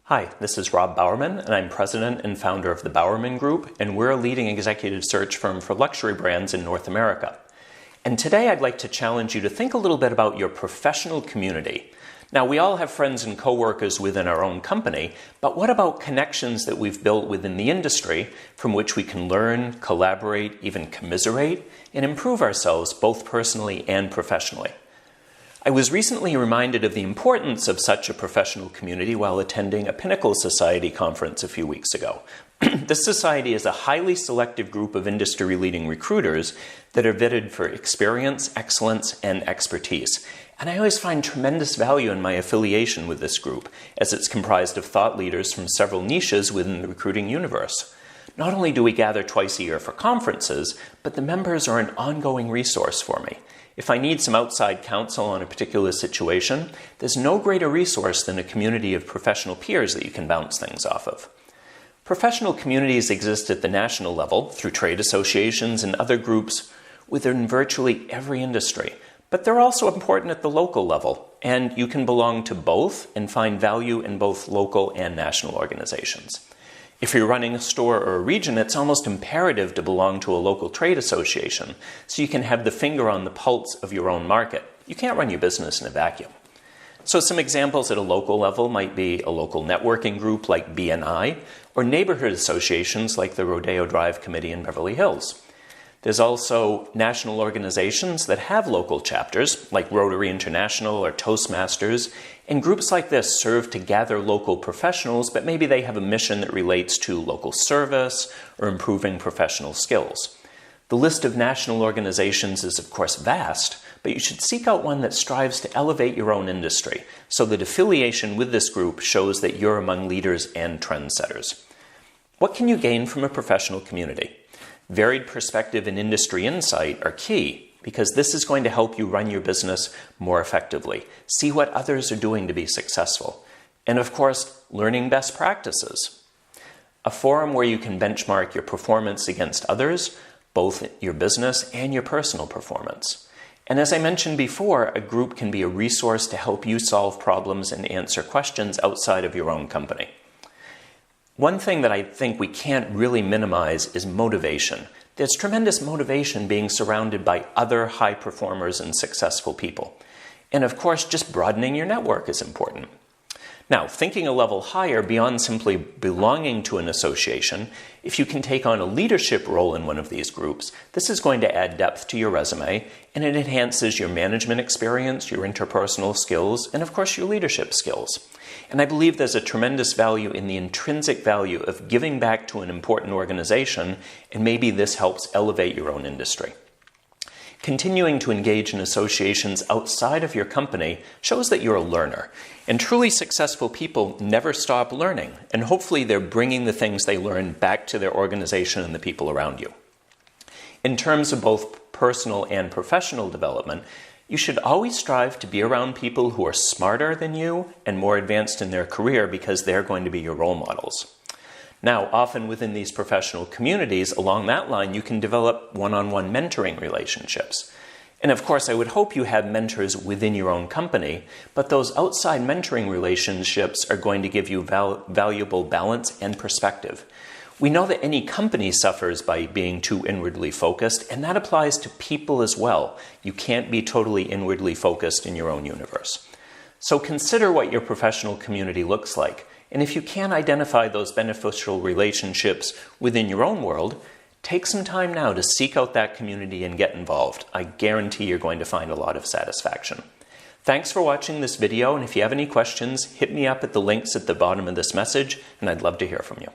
Hi, this is Rob Bowerman, and I'm president and founder of the Bowerman Group, and we're a leading executive search firm for luxury brands in North America. And today I'd like to challenge you to think a little bit about your professional community. Now, we all have friends and coworkers within our own company, but what about connections that we've built within the industry from which we can learn, collaborate, even commiserate, and improve ourselves both personally and professionally? I was recently reminded of the importance of such a professional community while attending a Pinnacle Society conference a few weeks ago. This society is a highly selective group of industry-leading recruiters that are vetted for experience, excellence, and expertise. And I always find tremendous value in my affiliation with this group, as it's comprised of thought leaders from several niches within the recruiting universe. Not only do we gather twice a year for conferences, but the members are an ongoing resource for me. If I need some outside counsel on a particular situation, there's no greater resource than a community of professional peers that you can bounce things off of. Professional communities exist at the national level through trade associations and other groups within virtually every industry, but they're also important at the local level, and you can belong to both and find value in both local and national organizations. If you're running a store or a region, it's almost imperative to belong to a local trade association so you can have the finger on the pulse of your own market. You can't run your business in a vacuum. So some examples at a local level might be a local networking group like BNI or neighborhood associations like the Rodeo Drive Committee in Beverly Hills. There's also national organizations that have local chapters, like Rotary International or Toastmasters, and groups like this serve to gather local professionals, but maybe they have a mission that relates to local service or improving professional skills. The list of national organizations is, of course, vast, but you should seek out one that strives to elevate your own industry, so that affiliation with this group shows that you're among leaders and trendsetters. What can you gain from a professional community? Varied perspective and industry insight are key because this is going to help you run your business more effectively, see what others are doing to be successful, and of course, learning best practices. A forum where you can benchmark your performance against others, both your business and your personal performance. And as I mentioned before, a group can be a resource to help you solve problems and answer questions outside of your own company. One thing that I think we can't really minimize is motivation. There's tremendous motivation being surrounded by other high performers and successful people. And of course, just broadening your network is important. Now, thinking a level higher beyond simply belonging to an association, if you can take on a leadership role in one of these groups, this is going to add depth to your resume, and it enhances your management experience, your interpersonal skills, and of course your leadership skills. And I believe there's a tremendous value in the intrinsic value of giving back to an important organization, and maybe this helps elevate your own industry. Continuing to engage in associations outside of your company shows that you're a learner. And truly successful people never stop learning, and hopefully they're bringing the things they learn back to their organization and the people around you. In terms of both personal and professional development, you should always strive to be around people who are smarter than you and more advanced in their career because they're going to be your role models. Now, often within these professional communities, along that line, you can develop one-on-one mentoring relationships. And of course, I would hope you have mentors within your own company, but those outside mentoring relationships are going to give you valuable balance and perspective. We know that any company suffers by being too inwardly focused, and that applies to people as well. You can't be totally inwardly focused in your own universe. So consider what your professional community looks like. And if you can identify those beneficial relationships within your own world, take some time now to seek out that community and get involved. I guarantee you're going to find a lot of satisfaction. Thanks for watching this video, and if you have any questions, hit me up at the links at the bottom of this message, and I'd love to hear from you.